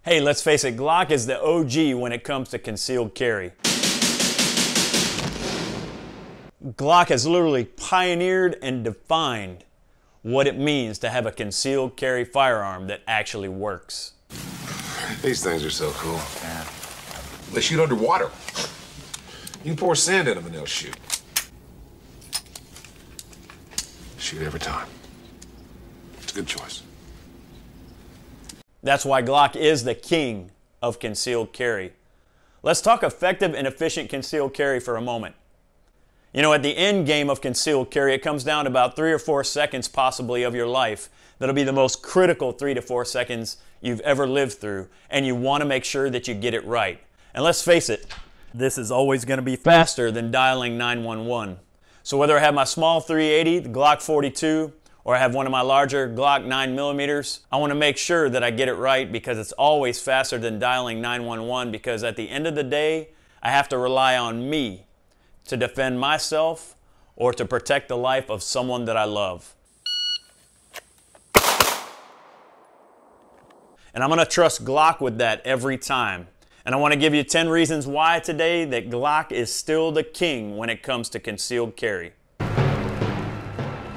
Hey, let's face it, Glock is the OG when it comes to concealed carry. Glock has literally pioneered and defined what it means to have a concealed carry firearm that actually works. These things are so cool, man. They shoot underwater. You can pour sand in them and they'll shoot. Shoot every time. It's a good choice. That's why Glock is the king of concealed carry. Let's talk effective and efficient concealed carry for a moment. You know, at the end game of concealed carry, it comes down to about 3 or 4 seconds possibly of your life. That'll be the most critical 3 to 4 seconds you've ever lived through, and you want to make sure that you get it right. And let's face it, this is always going to be faster than dialing 911. So whether I have my small 380, the Glock 42, or I have one of my larger Glock 9mm, I want to make sure that I get it right because it's always faster than dialing 911, because at the end of the day, I have to rely on me to defend myself or to protect the life of someone that I love. And I'm going to trust Glock with that every time. And I want to give you 10 reasons why today that Glock is still the king when it comes to concealed carry.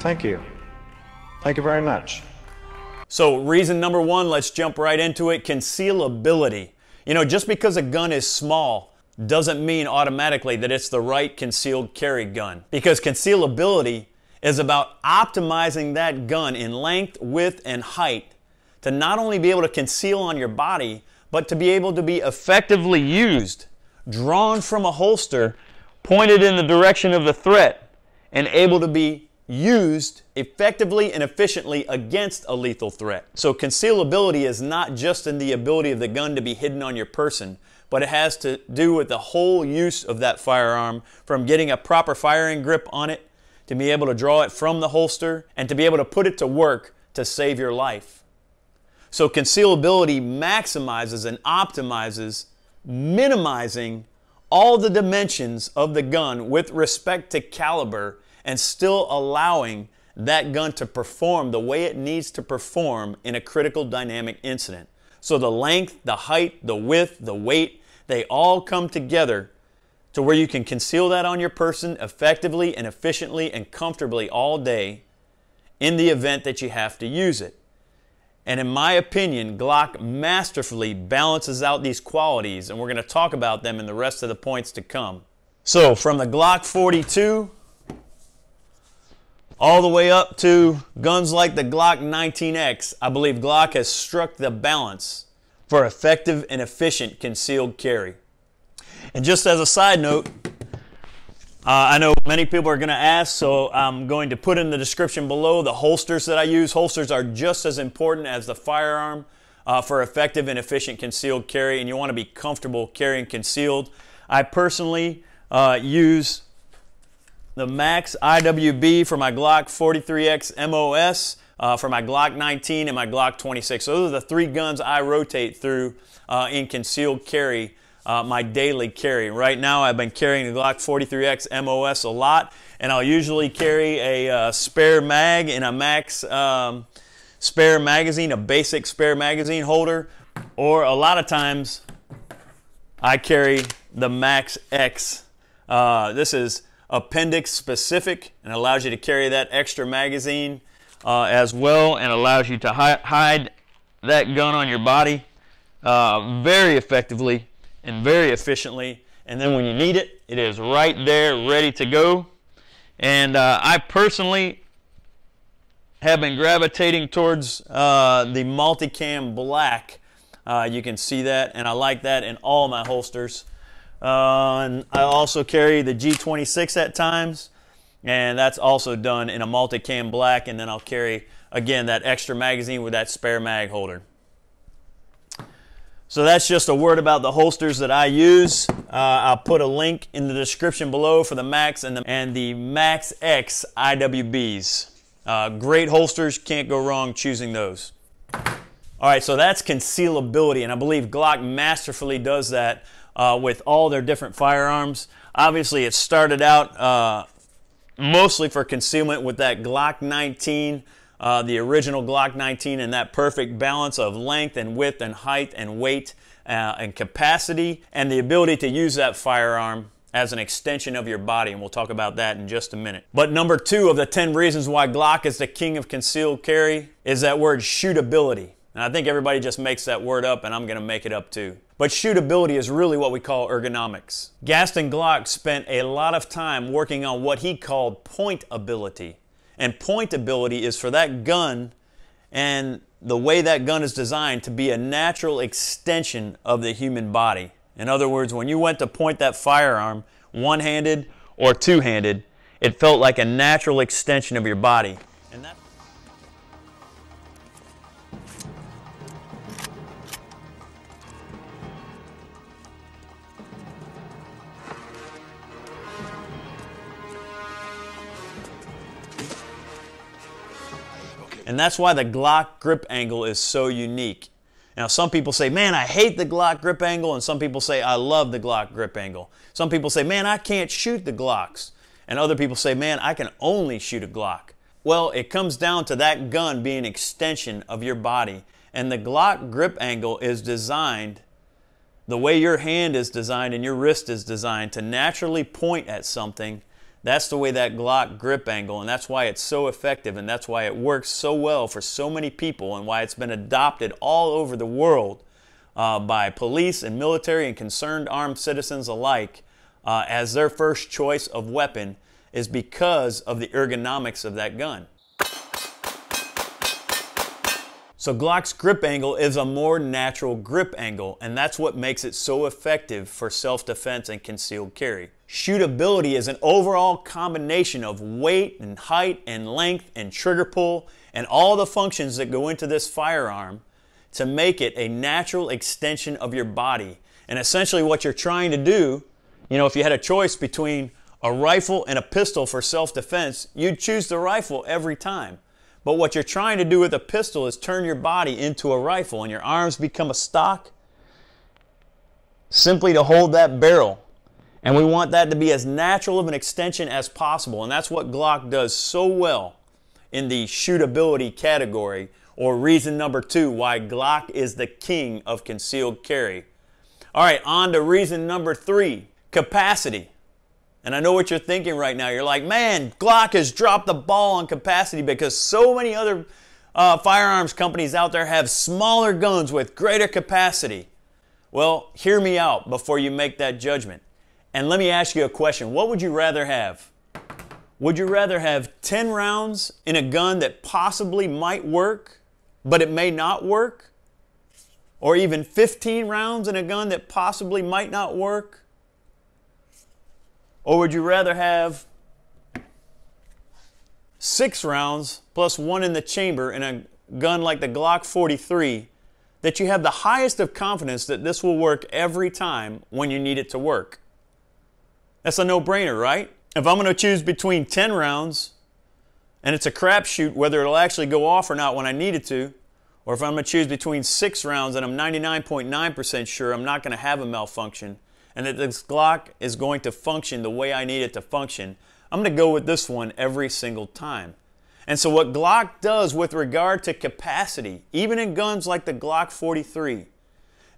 Thank you. Thank you very much. So reason number 1, let's jump right into it, concealability. You know, just because a gun is small doesn't mean automatically that it's the right concealed carry gun, because concealability is about optimizing that gun in length, width, and height to not only be able to conceal on your body, but to be able to be effectively used, drawn from a holster, pointed in the direction of the threat, and able to be used effectively and efficiently against a lethal threat. So concealability is not just in the ability of the gun to be hidden on your person, but it has to do with the whole use of that firearm, from getting a proper firing grip on it, to be able to draw it from the holster, and to be able to put it to work to save your life. So concealability maximizes and optimizes minimizing all the dimensions of the gun with respect to caliber, and still allowing that gun to perform the way it needs to perform in a critical dynamic incident. So the length, the height, the width, the weight, they all come together to where you can conceal that on your person effectively and efficiently and comfortably all day in the event that you have to use it. And in my opinion, Glock masterfully balances out these qualities, and we're going to talk about them in the rest of the points to come. So from the Glock 42 all the way up to guns like the Glock 19X, I believe Glock has struck the balance for effective and efficient concealed carry. And just as a side note, I know many people are going to ask, so I'm going to put in the description below the holsters that I use. Holsters are just as important as the firearm for effective and efficient concealed carry, and you want to be comfortable carrying concealed. I personally use the Max IWB for my Glock 43X MOS, for my Glock 19 and my Glock 26. So those are the 3 guns I rotate through in concealed carry, my daily carry. Right now I've been carrying the Glock 43X MOS a lot, and I'll usually carry a spare mag in a Max spare magazine, a basic spare magazine holder, or a lot of times I carry the Max X. This is appendix specific and allows you to carry that extra magazine as well, and allows you to hide that gun on your body very effectively and very efficiently, and then when you need it, it is right there ready to go. And I personally have been gravitating towards the multicam black. You can see that, and I like that in all my holsters. And I also carry the G26 at times, and that's also done in a multicam black, and then I'll carry again that extra magazine with that spare mag holder. So that's just a word about the holsters that I use. I'll put a link in the description below for the Max and the Max X IWBs. Great holsters, can't go wrong choosing those. All right, so that's concealability, and I believe Glock masterfully does that with all their different firearms. Obviously, it started out mostly for concealment with that Glock 19 the original Glock 19 and that perfect balance of length and width and height and weight and capacity, and the ability to use that firearm as an extension of your body, and we'll talk about that in just a minute. But number 2 of the 10 reasons why Glock is the king of concealed carry is that word shootability. And I think everybody just makes that word up, and I'm going to make it up too. But shootability is really what we call ergonomics. Gaston Glock spent a lot of time working on what he called point ability. And point ability is for that gun and the way that gun is designed to be a natural extension of the human body. In other words, when you went to point that firearm, one-handed or two-handed, it felt like a natural extension of your body. And that's why the Glock grip angle is so unique. Now, some people say, man, I hate the Glock grip angle, and some people say, I love the Glock grip angle. Some people say, man, I can't shoot the Glocks. And other people say, man, I can only shoot a Glock. Well, it comes down to that gun being an extension of your body. And the Glock grip angle is designed, the way your hand is designed and your wrist is designed to naturally point at something. That's the way that Glock grip angle, and that's why it's so effective, and that's why it works so well for so many people, and why it's been adopted all over the world by police and military and concerned armed citizens alike as their first choice of weapon, is because of the ergonomics of that gun. So Glock's grip angle is a more natural grip angle, and that's what makes it so effective for self-defense and concealed carry. Shootability is an overall combination of weight and height and length and trigger pull and all the functions that go into this firearm to make it a natural extension of your body. And essentially what you're trying to do, you know, if you had a choice between a rifle and a pistol for self-defense, you'd choose the rifle every time. But what you're trying to do with a pistol is turn your body into a rifle, and your arms become a stock simply to hold that barrel. And we want that to be as natural of an extension as possible. And that's what Glock does so well in the shootability category, or reason number 2 why Glock is the king of concealed carry. All right, on to reason number 3, capacity. And I know what you're thinking right now. You're like, man, Glock has dropped the ball on capacity because so many other firearms companies out there have smaller guns with greater capacity. Well, hear me out before you make that judgment. And let me ask you a question. What would you rather have? Would you rather have 10 rounds in a gun that possibly might work, but it may not work? Or even 15 rounds in a gun that possibly might not work? Or would you rather have 6 rounds plus 1 in the chamber in a gun like the Glock 43 that you have the highest of confidence that this will work every time when you need it to work? That's a no-brainer, right? If I'm going to choose between 10 rounds and it's a crapshoot whether it'll actually go off or not when I need it to, or if I'm going to choose between 6 rounds and I'm 99.9% sure I'm not going to have a malfunction, and that this Glock is going to function the way I need it to function, I'm going to go with this one every single time. And so what Glock does with regard to capacity, even in guns like the Glock 43,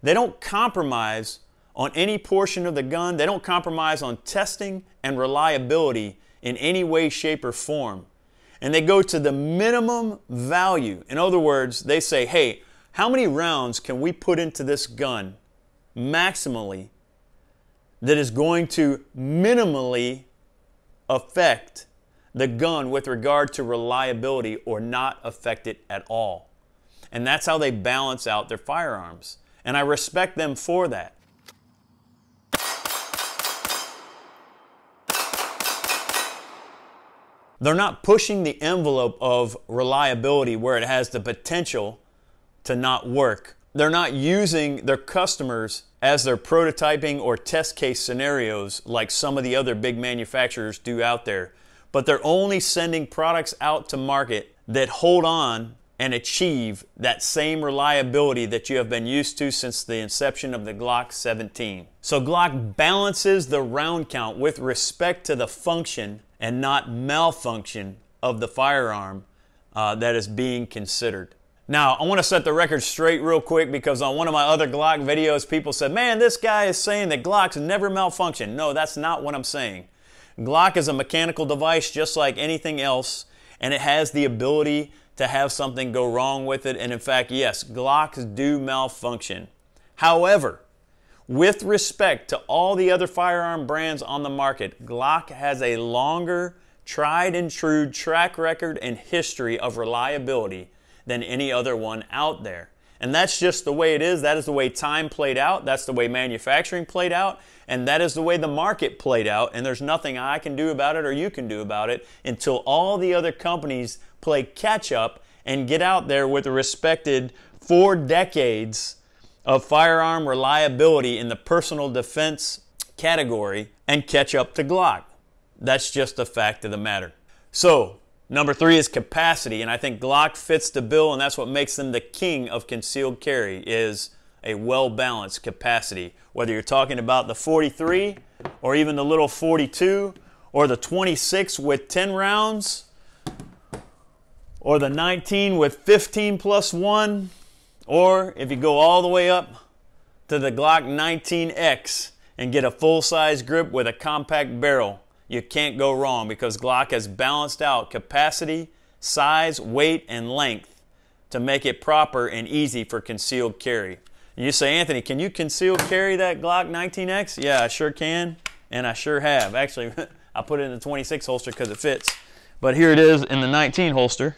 they don't compromise on any portion of the gun. They don't compromise on testing and reliability in any way, shape, or form. And they go to the minimum value. In other words, they say, hey, how many rounds can we put into this gun maximally that is going to minimally affect the gun with regard to reliability or not affect it at all? And that's how they balance out their firearms. And I respect them for that. They're not pushing the envelope of reliability where it has the potential to not work. They're not using their customers as their prototyping or test case scenarios like some of the other big manufacturers do out there. But they're only sending products out to market that hold on and achieve that same reliability that you have been used to since the inception of the Glock 17. So Glock balances the round count with respect to the function and not malfunction of the firearm that is being considered. Now, I want to set the record straight real quick because on one of my other Glock videos, people said, man, this guy is saying that Glocks never malfunction. No, that's not what I'm saying. Glock is a mechanical device just like anything else, and it has the ability to have something go wrong with it. And in fact, yes, Glocks do malfunction. However, with respect to all the other firearm brands on the market, Glock has a longer, tried and true track record and history of reliability than any other one out there. And that's just the way it is. That is the way time played out. That's the way manufacturing played out. And that is the way the market played out. And there's nothing I can do about it or you can do about it until all the other companies play catch up and get out there with the respected 4 decades of firearm reliability in the personal defense category and catch up to Glock. That's just a fact of the matter. So, number 3 is capacity, and I think Glock fits the bill, and that's what makes them the king of concealed carry, is a well-balanced capacity. Whether you're talking about the 43 or even the little 42 or the 26 with 10 rounds or the 19 with 15 plus 1, or if you go all the way up to the Glock 19X and get a full-size grip with a compact barrel, you can't go wrong because Glock has balanced out capacity, size, weight, and length to make it proper and easy for concealed carry. You say, Anthony, can you concealed carry that Glock 19X? Yeah, I sure can, and I sure have. Actually, I put it in the 26 holster because it fits. But here it is in the 19 holster,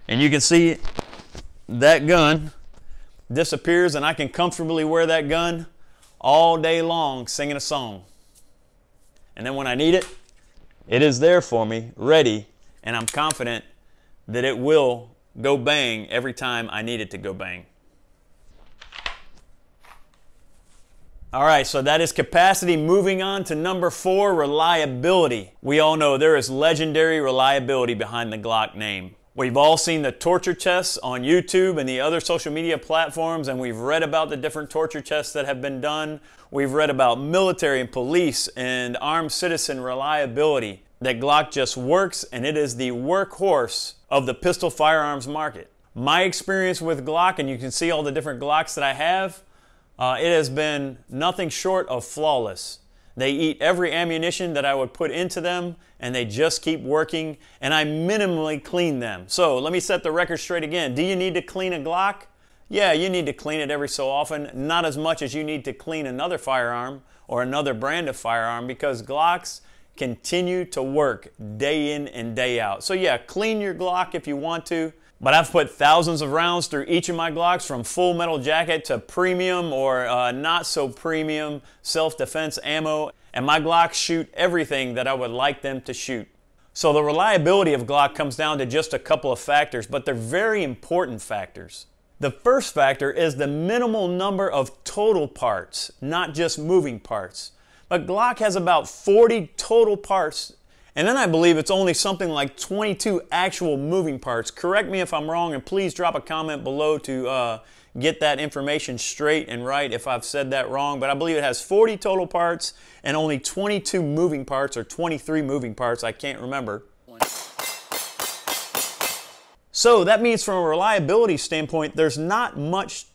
and you can see that gun disappears, and I can comfortably wear that gun all day long singing a song. And then when I need it, it is there for me, ready, and I'm confident that it will go bang every time I need it to go bang. All right, so that is capacity. Moving on to number 4, reliability. We all know there is legendary reliability behind the Glock name. We've all seen the torture tests on YouTube and the other social media platforms, and we've read about the different torture tests that have been done. We've read about military and police and armed citizen reliability, that Glock just works, and it is the workhorse of the pistol firearms market. My experience with Glock, and you can see all the different Glocks that I have, it has been nothing short of flawless. They eat every ammunition that I would put into them, and they just keep working, and I minimally clean them. So let me set the record straight again. Do you need to clean a Glock? Yeah, you need to clean it every so often, not as much as you need to clean another firearm or another brand of firearm, because Glocks continue to work day in and day out. So yeah, clean your Glock if you want to, but I've put thousands of rounds through each of my Glocks, from full metal jacket to premium or not so premium self-defense ammo, and my Glocks shoot everything that I would like them to shoot. So the reliability of Glock comes down to just a couple of factors, but they're very important factors. The first factor is the minimal number of total parts, not just moving parts. But Glock has about 40 total parts, and then I believe it's only something like 22 actual moving parts. Correct me if I'm wrong, and please drop a comment below to get that information straight and right if I've said that wrong. But I believe it has 40 total parts and only 22 moving parts, or 23 moving parts, I can't remember. So that means from a reliability standpoint, there's not much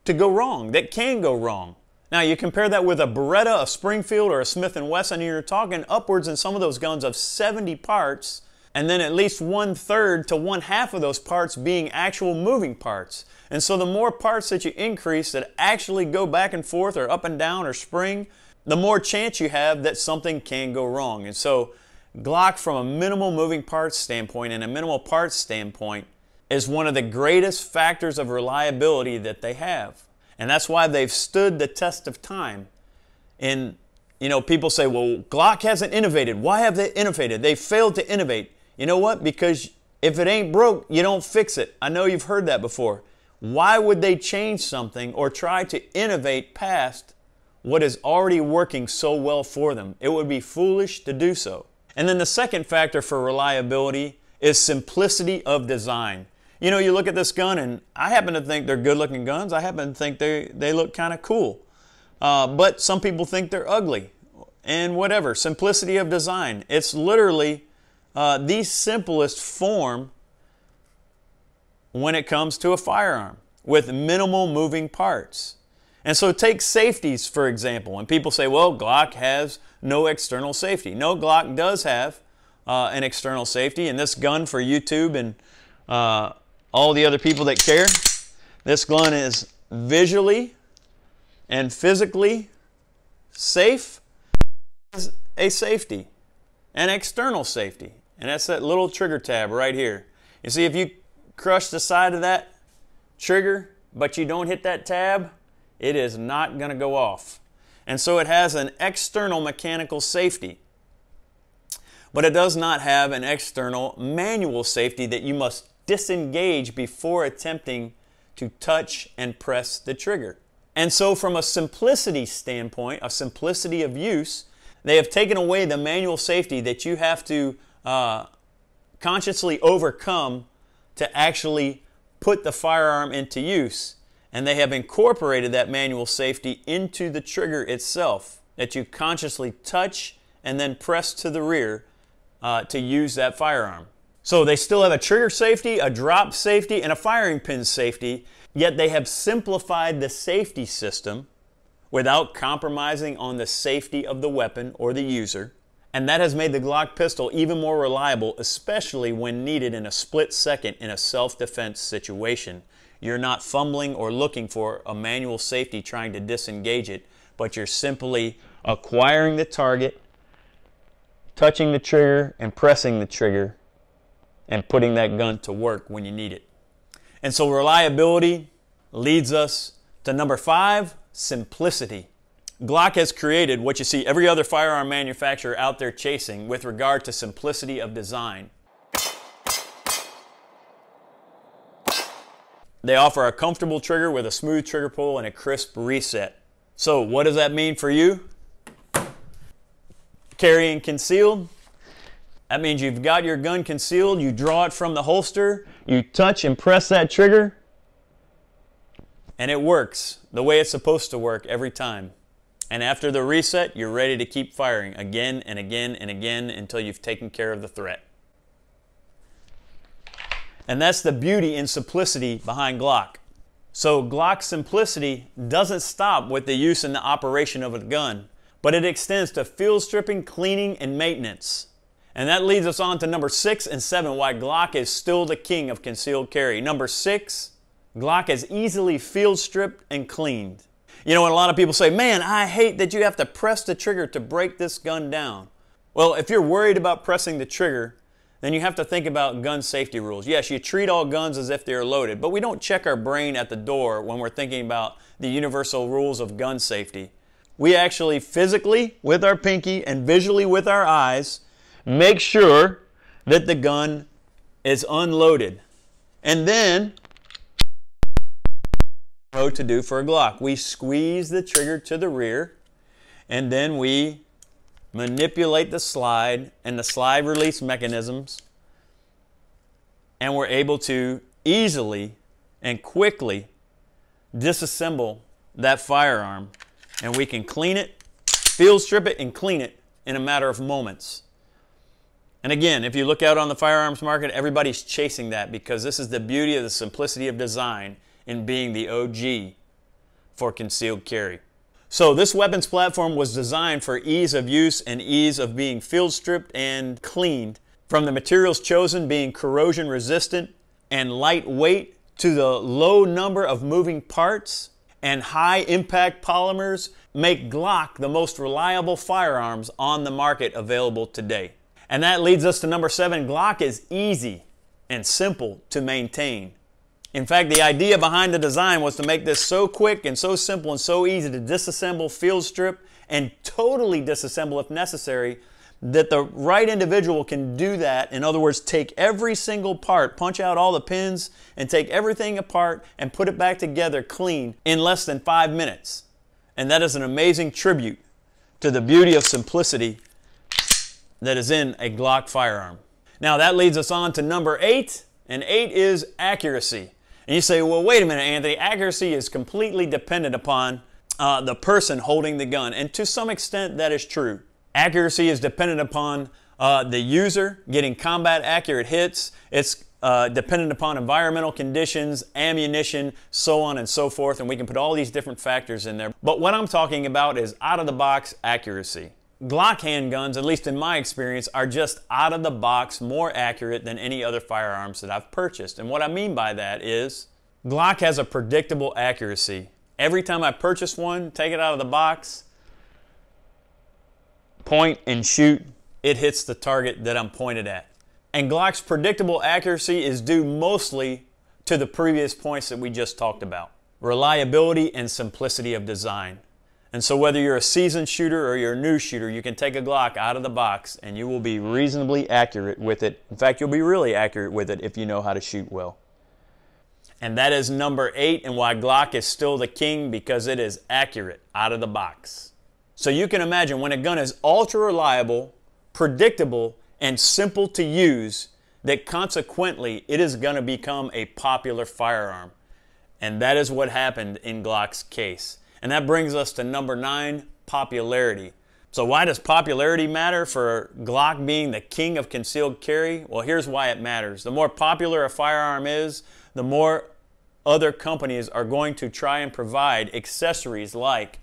to go wrong, that can go wrong. Now you compare that with a Beretta, a Springfield, or a Smith & Wesson, and you're talking upwards in some of those guns of 70 parts, and then at least 1/3 to 1/2 of those parts being actual moving parts. And so the more parts that you increase that actually go back and forth or up and down or spring, the more chance you have that something can go wrong. And so Glock, from a minimal moving parts standpoint and a minimal parts standpoint, is one of the greatest factors of reliability that they have. And that's why they've stood the test of time. And, you know, people say, well, Glock hasn't innovated. Why have they innovated? They failed to innovate. You know what? Because if it ain't broke, you don't fix it. I know you've heard that before. Why would they change something or try to innovate past what is already working so well for them? It would be foolish to do so. And then the second factor for reliability is simplicity of design. You know, you look at this gun, and I happen to think they're good-looking guns. I happen to think they look kind of cool. But some people think they're ugly. And whatever, simplicity of design. It's literally the simplest form when it comes to a firearm with minimal moving parts. And so take safeties, for example. And people say, well, Glock has no external safety. No, Glock does have an external safety. And this gun, for YouTube and all the other people that care, this gun is visually and physically safe as a safety, an external safety. And that's that little trigger tab right here. You see, if you crush the side of that trigger, but you don't hit that tab, it is not going to go off. And so it has an external mechanical safety. But it does not have an external manual safety that you must disengage before attempting to touch and press the trigger. And so from a simplicity standpoint, a simplicity of use, they have taken away the manual safety that you have to consciously overcome to actually put the firearm into use. And they have incorporated that manual safety into the trigger itself, that you consciously touch and then press to the rear to use that firearm. So they still have a trigger safety, a drop safety, and a firing pin safety, yet they have simplified the safety system without compromising on the safety of the weapon or the user. And that has made the Glock pistol even more reliable, especially when needed in a split second in a self-defense situation. You're not fumbling or looking for a manual safety trying to disengage it, but you're simply acquiring the target, touching the trigger and pressing the trigger, and putting that gun to work when you need it. And so reliability leads us to number 5, simplicity. Glock has created what you see every other firearm manufacturer out there chasing with regard to simplicity of design. They offer a comfortable trigger with a smooth trigger pull and a crisp reset. So what does that mean for you? Carrying concealed. That means you've got your gun concealed, you draw it from the holster, you touch and press that trigger, and it works the way it's supposed to work every time. And after the reset, you're ready to keep firing again and again and again until you've taken care of the threat. And that's the beauty and simplicity behind Glock. So Glock simplicity doesn't stop with the use and the operation of a gun, but it extends to field stripping, cleaning, and maintenance. And that leads us on to number 6 and 7, why Glock is still the king of concealed carry. Number 6, Glock is easily field stripped and cleaned. You know, when a lot of people say, man, I hate that you have to press the trigger to break this gun down. Well, if you're worried about pressing the trigger, then you have to think about gun safety rules. Yes, you treat all guns as if they're loaded, but we don't check our brain at the door when we're thinking about the universal rules of gun safety. We actually physically, with our pinky, and visually with our eyes, make sure that the gun is unloaded. And then, what to do for a Glock. We squeeze the trigger to the rear, and then we manipulate the slide and the slide release mechanisms, and we're able to easily and quickly disassemble that firearm, and we can clean it, field strip it, and clean it in a matter of moments. And again, if you look out on the firearms market, everybody's chasing that because this is the beauty of the simplicity of design in being the OG for concealed carry. So this weapons platform was designed for ease of use and ease of being field stripped and cleaned, from the materials chosen being corrosion resistant and lightweight to the low number of moving parts and high impact polymers make Glock the most reliable firearms on the market available today. And that leads us to number 7. Glock is easy and simple to maintain. In fact, the idea behind the design was to make this so quick and so simple and so easy to disassemble, field strip, and totally disassemble if necessary, that the right individual can do that. In other words, take every single part, punch out all the pins, and take everything apart and put it back together clean in less than 5 minutes. And that is an amazing tribute to the beauty of simplicity that is in a Glock firearm. Now that leads us on to number 8, and 8 is accuracy. And you say, well, wait a minute, Anthony, accuracy is completely dependent upon the person holding the gun. And to some extent, that is true. Accuracy is dependent upon the user getting combat accurate hits. It's dependent upon environmental conditions, ammunition, so on and so forth, and we can put all these different factors in there. But what I'm talking about is out-of-the-box accuracy. Glock handguns, at least in my experience, are just out-of-the-box more accurate than any other firearms that I've purchased. And what I mean by that is Glock has a predictable accuracy. Every time I purchase one, take it out of the box, point and shoot, it hits the target that I'm pointed at. And Glock's predictable accuracy is due mostly to the previous points that we just talked about. Reliability and simplicity of design. And so whether you're a seasoned shooter or you're a new shooter, you can take a Glock out of the box and you will be reasonably accurate with it. In fact, you'll be really accurate with it if you know how to shoot well. And that is number 8, and why Glock is still the king, because it is accurate out of the box. So you can imagine when a gun is ultra reliable, predictable, and simple to use, that consequently it is going to become a popular firearm. And that is what happened in Glock's case. And that brings us to number 9, popularity. So why does popularity matter for Glock being the king of concealed carry? Well, here's why it matters. The more popular a firearm is, the more other companies are going to try and provide accessories like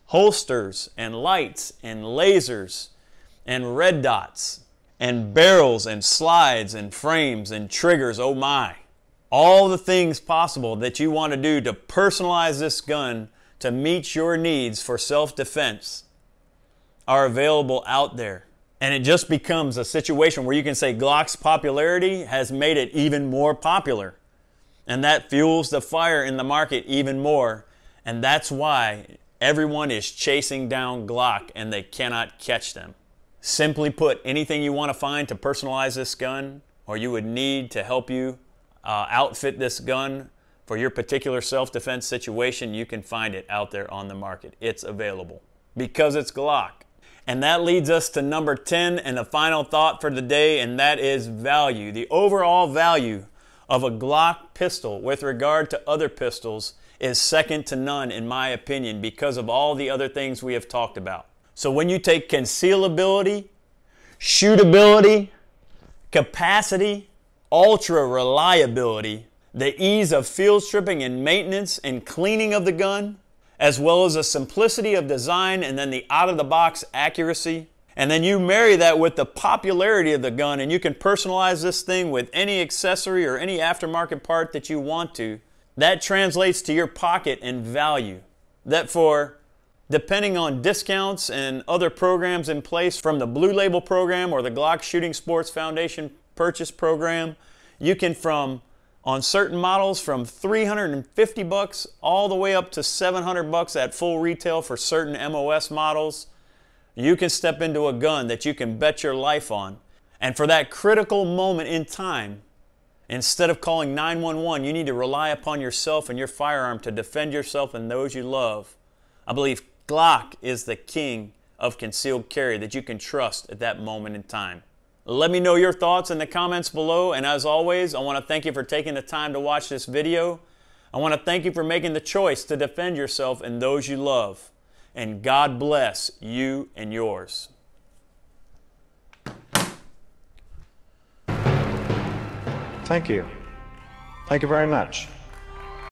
holsters and lights and lasers and red dots and barrels and slides and frames and triggers. Oh my. All the things possible that you want to do to personalize this gun to meet your needs for self-defense are available out there. And it just becomes a situation where you can say Glock's popularity has made it even more popular. And that fuels the fire in the market even more. And that's why everyone is chasing down Glock and they cannot catch them. Simply put, anything you want to find to personalize this gun, or you would need to help you outfit this gun for your particular self-defense situation, you can find it out there on the market. It's available because it's Glock. And that leads us to number 10 and the final thought for the day, and that is value. The overall value of a Glock pistol with regard to other pistols is second to none in my opinion, because of all the other things we have talked about. So when you take concealability, shootability, capacity, ultra reliability, the ease of field stripping and maintenance and cleaning of the gun, as well as the simplicity of design and then the out-of-the-box accuracy, and then you marry that with the popularity of the gun, and you can personalize this thing with any accessory or any aftermarket part that you want to, that translates to your pocket and value. That for, depending on discounts and other programs in place from the Blue Label program or the Glock Shooting Sports Foundation purchase program, you can on certain models from $350 all the way up to $700 at full retail for certain MOS models. You can step into a gun that you can bet your life on. And for that critical moment in time, instead of calling 911, you need to rely upon yourself and your firearm to defend yourself and those you love. I believe Glock is the king of concealed carry that you can trust at that moment in time. Let me know your thoughts in the comments below, and as always, I want to thank you for taking the time to watch this video. I want to thank you for making the choice to defend yourself and those you love. And God bless you and yours. Thank you. Thank you very much.